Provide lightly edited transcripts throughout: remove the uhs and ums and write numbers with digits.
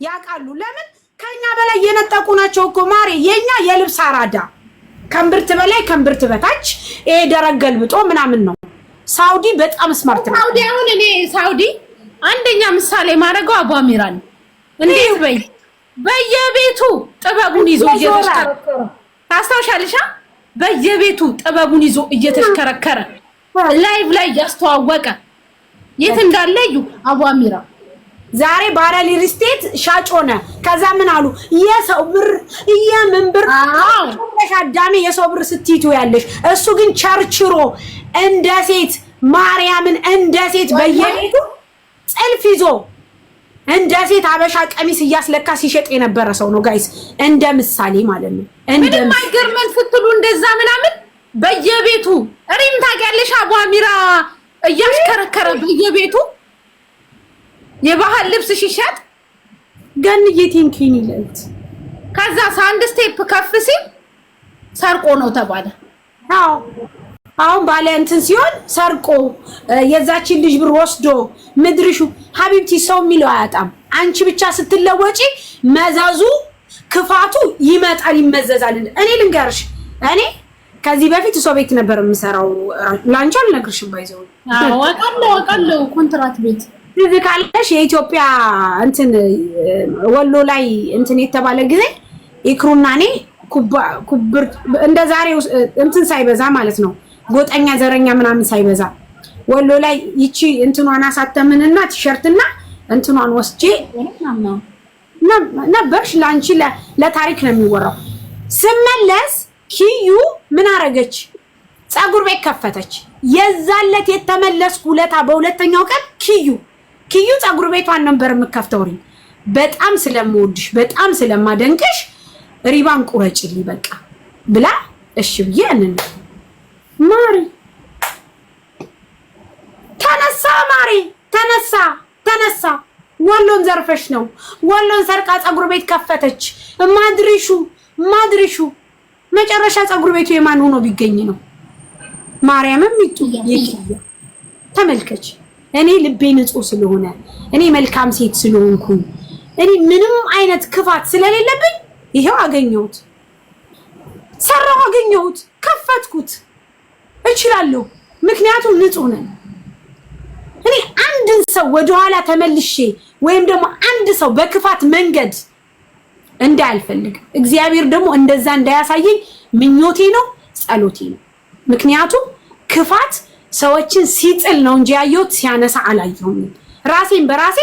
ያቃሉ ለምን ከኛ በላይ የነጠቁ ናቸው እኮ ማሬ የኛ የልብስ አራዳ ከንብርት በላይ ከንብርት በታች ይሄ ደረገልብጦ ምናምን ነው ሳውዲ በጣም ስማርት ነው ሳውዲ አሁን እኔ ሳውዲ አንደኛ ምሳሌ ማረጋው አቧሚራን እንዴት በየቤቱ ጥበቡን ይዞ እየተሽከረከረ ታስታውሻለሽ በየቤቱ ጥበቡን ይዞ እየተሽከረከረ ላይቭ ላይ ያስተዋወቀ የት እንዳለዩ አቧሚራ ዛሬ ባራሊ ሪስቴት ሻጭ ሆነ ከዛ ምን አሉ የሰው ብር የምን ብር አዳሜ የሰው ብር ስትይቱ ያለሽ እሱ ግን ቸርችሮ እንደ ሴት ማርያምን እንደ ሴት በየቤቱ ጽልፍ ይዞ እንደ ሴት አበሻ ቀሚስ እያስለካ ሲሸጥ የነበረ ሰው ነው ጋይስ እንደ ምሳሌ ማለት ነው እንደ ማይገርመን ፍትሉ እንደዛ ምናምን በየቤቱ ሪም ታውቂያለሽ አቧሚራ እያሽከረከረ በየቤቱ የባህል ልብስ ሲሸጥ ገንዬ ቲንኪን ይለት ከዛ ሳንድ ስቴፕ ከፍ ሲል ሰርቆ ነው ተባለ አሁን ባለ እንትን ሲሆን ሰርቆ የዛችን ልጅ ብር ወስዶ ምድርሹ ሀቢብቲ ሰው የሚለው አያጣም አንቺ ብቻ ስትለወጪ መዛዙ ክፋቱ ይመጣል ይመዘዛል እኔ ልንገርሽ እኔ ከዚህ በፊት ሰው ቤት ነበር የምሰራው ላንቺ አልነግርሽም ባይዘው ወቃለው ኮንትራት ቤት ትዝካለሽ የኢትዮጵያ እንትን ወሎ ላይ እንትን የተባለ ጊዜ ይክሩናኔ ኩብር እንደ ዛሬው እንትን ሳይበዛ ማለት ነው ጎጠኛ ዘረኛ ምናምን ሳይበዛ ወሎ ላይ ይቺ እንትኗን አሳተምንና ቲሸርትና እንትኗን ወስጄ ነበርሽ ላንቺ ለታሪክ ነው የሚወራው ስመለስ ኪዩ ምን አረገች ጸጉር ቤት ከፈተች የዛለት የተመለስኩ ለታ በሁለተኛው ቀን ኪዩ ጸጉር ቤቷን ነበር የምከፍተው በጣም ስለምወድሽ በጣም ስለማደንቅሽ ሪባን ቁረጭልኝ በቃ ብላ እሺ ብዬ እንን ማሪ ማሪ ተነሳ ወሎን ዘርፈሽ ነው ወሎን ሰርቃ ጸጉር ቤት ከፈተች ማድሪሹ መጨረሻ ጸጉር ቤቱ የማን ሆኖ ቢገኝ ነው ማርያምም ይጡ የኪያ ተመልከች እኔ ልቤ ንጹህ ስለሆነ እኔ መልካም ሴት ስለሆንኩ እኔ ምንም አይነት ክፋት ስለሌለብኝ ይሄው አገኘሁት ሰራው አገኘሁት ከፈትኩት እችላለሁ ምክንያቱም ንጹህ ነኝ እኔ አንድን ሰው ወደኋላ ተመልሼ ወይም ደግሞ አንድ ሰው በክፋት መንገድ እንዳልፈልግ እግዚአብሔር ደግሞ እንደዛ እንዳያሳየኝ ምኞቴ ነው ጸሎቴ ነው ምክንያቱም ክፋት ሰዎችን ሲጥል ነው እንጂ ያየሁት ሲያነሳ አላየሁም ራሴን በራሴ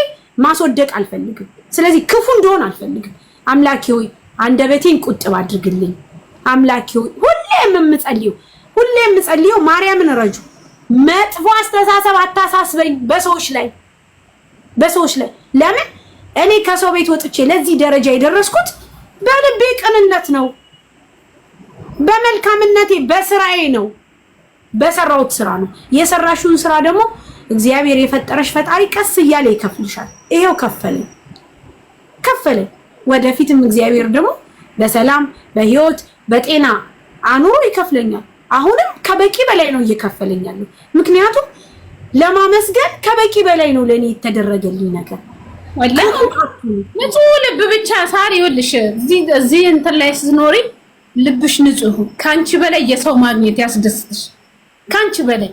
ማስወደቅ አልፈልግም ስለዚህ ክፉ እንደሆነ አልፈልግም አምላኬ ሆይ አንደበቴን ቁጥብ አድርግልኝ አምላኬ ሆይ ሁሌም የምጸልየው ማርያምን ረጁ መጥፎ አስተሳሰብ አታሳስበኝ በሰዎች ላይ ለምን እኔ ከሰው ቤት ወጥቼ ለዚህ ደረጃ የደረስኩት በልቤ ቅንነት ነው በመልካምነቴ በስራዬ ነው በሰራውት ስራ ነው የሰራሽውን ስራ ደግሞ እግዚአብሔር የፈጠረሽ ፈጣሪ ቀስ እያለ ይከፍልሻል ይሄው ከፈለ ወደፊትም እግዚአብሔር ደግሞ በሰላም በህይወት በጤና አኑሮ ይከፍለኛል አሁንም ከበቂ በላይ ነው እየከፈለኛል ምክንያቱም ለማመስገን ከበቂ በላይ ነው ለኔ የተደረገልኝ ነገር ወላሂ ንጹህ ልብ ብቻ ሳሪ ይወልሽ እዚህ እንትን ላይ ስትኖሪ ልብሽ ንጹህ ካንቺ በላይ የሰው ማግኘት ያስደስትሽ ካንቺ በላይ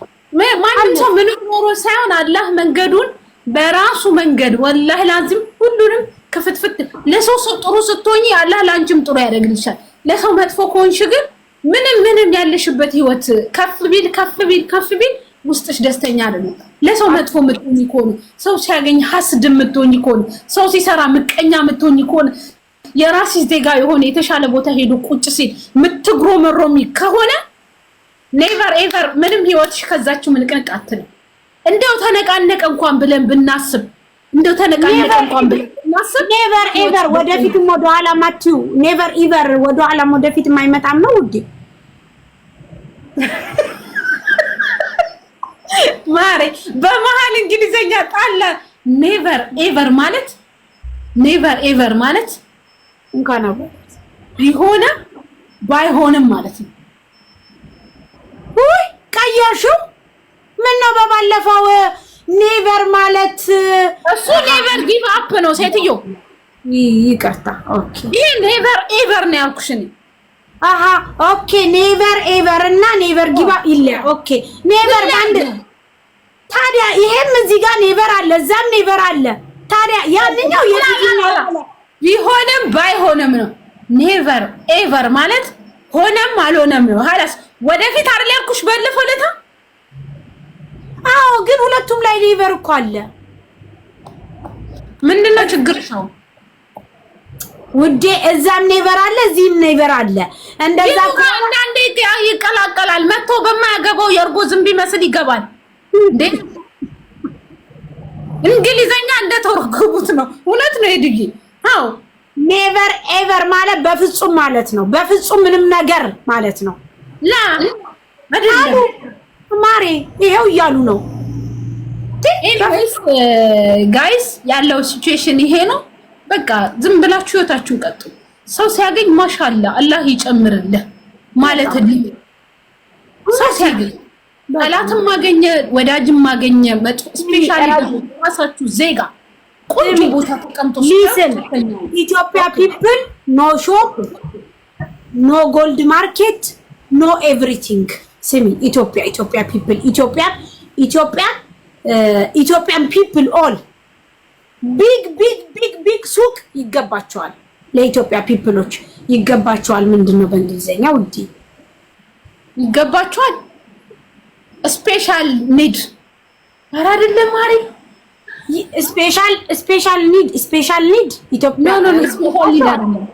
ማንም ሰው ምንም ኖሮ ሳይሆን አላህ መንገዱን በራሱ መንገድ ወላሂ ላዚም ሁሉንም ከፍትፍት ለሰው ጥሩ ስትሆኚ አላህ ላንቺም ጥሩ ያደርግልሻል ለሰው መጥፎ ከሆንሽ ግን ምንም ያለሽበት ህይወት ከፍ ቢል ውስጥሽ ደስተኛ አይደለም ለሰው መጥፎ ምትሆኚ ከሆነ ሰው ሲያገኝ ሐስድ ምትሆኚ ከሆነ ሰው ሲሰራ ምቀኛ ምትሆኚ ከሆነ የራስሽ ዜጋ የሆነ የተሻለ ቦታ ሄዶ ቁጭ ሲል ምትግሮመሮሚ ከሆነ ኔቨር ኤቨር ምንም ህይወትሽ ከዛችሁ ምንቅንቅ አትልም እንደው ተነቃነቀ እንኳን ብለን ብናስብ ኔቨር ኤቨር ወደፊትም ወደ ኋላ ማትዩ ኔቨር ኤቨር ወደ ኋላ ወደፊት የማይመጣም ነው ውዴ ማሬ በመሃል እንግሊዘኛ ጣላ ኔቨር ኤቨር ማለት እንኳን ነው ቢሆነ ባይሆንም ማለት ነው ወይ ቀየርሽው ምን ነው በባለፈው ኔቨር ማለት እሱ ኔቨር ጊቭ አፕ ነው ሴትዮ ይቅርታ ኦኬ ይሄ ኔቨር ኤቨር ነው ያልኩሽ እኔ አሃ ኦኬ ኔቨር ኤቨር እና ኔቨር ጊቭ አፕ ይለያ ኦኬ ኔቨር ባንድ ታዲያ ይሄም እዚህ ጋር ኔቨር አለ እዛም ኔቨር አለ ታዲያ ያንኛው የትኛው ቢሆንም ባይሆንም ነው ኔቨር ኤቨር ማለት ሆነም አልሆነም ነው ሀላስ ወደፊት አይደል ያልኩሽ ባለፈው ለታ አዎ ግን ሁለቱም ላይ ኔቨር እኮ አለ ምንድነው ችግርሽ ነው ውዴ እዛም ኔቨር አለ እዚህም ኔቨር አለ እንደዛ አንዳንዴ ይቀላቀላል መጥቶ በማያገባው የእርጎ ዝንብ ይመስል ይገባል እንዴ እንግሊዘኛ እንደተረጎሙት ነው እውነት ነው ሄድዬ አዎ ኔቨር ኤቨር ማለት በፍጹም ማለት ነው በፍጹም ምንም ነገር ማለት ነው ላ አይደለም ማሬ ይሄው እያሉ ነው ኤኒዌይስ ጋይስ ያለው ሲቹዌሽን ይሄ ነው በቃ ዝም ብላችሁ ህይወታችሁን ቀጥሉ ሰው ሲያገኝ ማሻአላ አላህ ይጨምርልህ ማለት ነው ሰው ሲያገኝ ጠላትም ማገኘ ወዳጅም ማገኘ ስፔሻሊ ራሳችሁ ዜጋ ቆንጆ ቦታ ተቀምጦ ኢትዮጵያ ፒፕል ኖ ሾፕ ኖ ጎልድ ማርኬት ኖ ኤቭሪቲንግ ስሚ ኢትዮጵያ ፒፕል ኢትዮጵያን ፒፕል ኦል ቢግ ሱቅ ይገባቸዋል ለኢትዮጵያ ፒፕሎች ይገባቸዋል ምንድነው በእንግሊዘኛ ውዲ ይገባቸዋል ስፔሻል ኒድ አይደለም ማሪ ስፔሻል ኒድ ኢትዮጵያ ኖ ስፔሻል ኒድ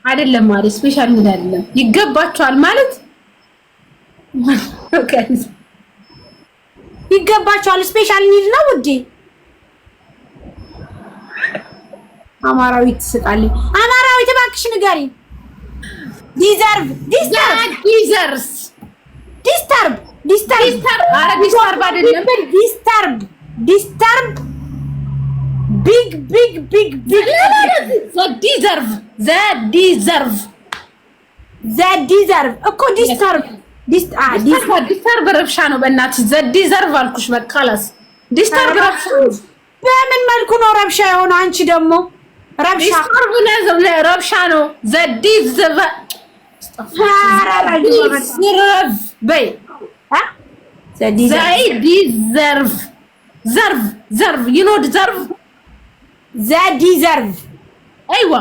አይደለም ማሪ ስፔሻል ኒድ አይደለም ይገባቸዋል ማለት ኦኬ ይገባቸዋል ስፔሻል ኒድ ነው ውዴ አማራዊት ስቃልኝ አማራዊት እባክሽ ንገሪ ዲዘርቭ ዲስተርብ ቢግ ዲዘርቭ እኮ ዲስተርብ ረብሻ ነው በእናትሽ ዲዘርቭ አልኩሽ በቃ ላስ ዲስተርብ ረብሻ በምን መልኩ ነው ረብሻ የሆነው አንቺ ደግሞ ረብሻ ነው ዲዘርቭ በይ ዘርቭ you know deserve አይዋ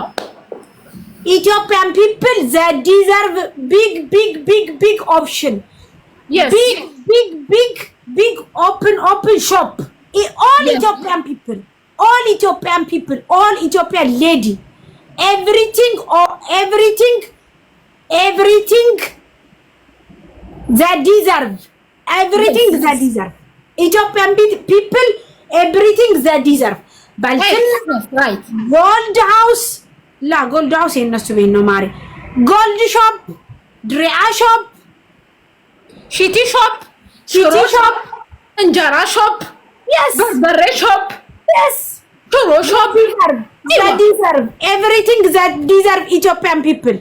Ethiopian people they deserve big option yes big open shop all yes. all Ethiopian people all Ethiopian lady everything they deserve everything yes. they deserve Ethiopian people everything they deserve right gold house የነሱ ቤት ነው ማሪ gold shop ድሪያ shop ሽቲ shop እንጀራ shop yes በርበሬ shop yes ዶሮ shop they deserve everything that deserve Ethiopian people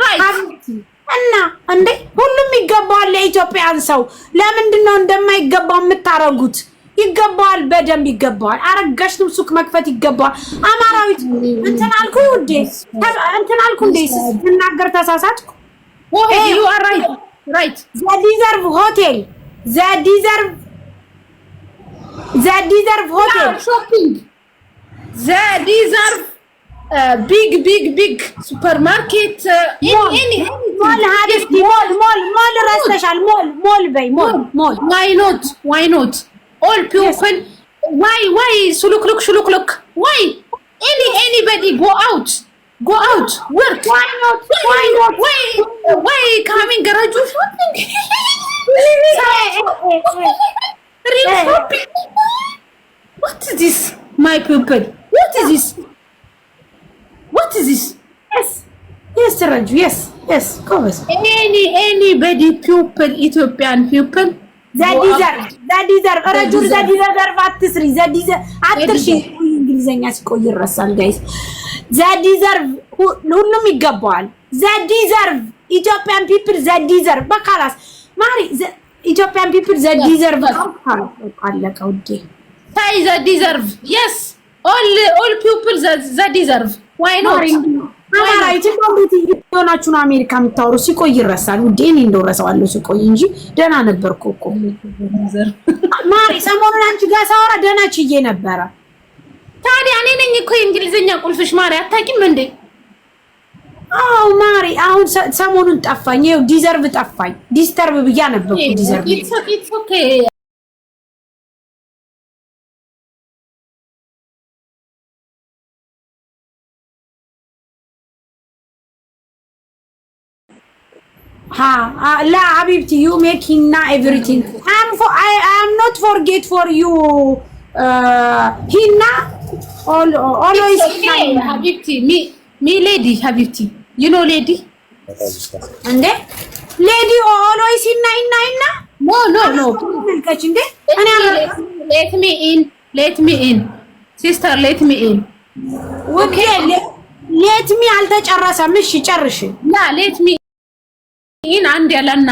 right እና እንዴ ሁሉም ይገባዋል ለኢትዮጵያን ሰው ለምንድን ነው እንደማይገባው የምታረጉት ይገባዋል በደንብ ይገባዋል አረጋሽንም ሱቅ መክፈት ይገባዋል አማራዊት እንትን አልኩ ውዴ እንትን አልኩ እንዴ ስናገር ተሳሳትኩ you are right they deserve hotel they deserve hotel shopping they deserve big supermarket any mall ረስተሻል mall በይ mall why not all people yes. why suluk why anybody go out work why not why coming garage shopping real shopping what is this my people what is this yes Raju yes covers anybody people Ethiopian people that deserve Raju that deserve አትስሪ that deserve አትርሺ እንግሊዘኛ ሲቆይ ይረሳል guys that deserve ሁሉም ይገባዋል that deserve Ethiopian people that deserve በካላስ ማሪ Ethiopian people that deserve አለቀው ዴ say that deserve yes all people that deserve ዋይ ኖት አማራይት እንዴት ይሆናችሁ ነው አሜሪካ የምታወሩ? ሲቆይ ይረሳል ውዴ። እኔ እንደረሳዋለሁ ሲቆይ እንጂ ደህና ነበርኩ እኮ ማሪ። ሰሞኑን አንቺ ጋር ሳወራ ደህና ችዬ ነበረ። ታዲያ እኔ ነኝ እኮ የእንግሊዘኛ ቁልፍሽ ማሪ። አታውቂም እንዴ? አው ማሪ አሁን ሰሞኑን ጠፋኝ። ይኸው ዲዘርቭ ጠፋኝ። ዲስተርብ ብያ ነበርኩ ዲዘርቭ ኢትስ ኦኬ لا حبيبتي you make hina everything I am not forget for you hina always okay حبيبتي me lady حبيبتي you know lady እንዴ lady always hina no መልከች እንዴ እኔ let me in sister let me in okay let me አልተጨረሰም። እሺ ጨርሽ ላ let me in አንድ ያላና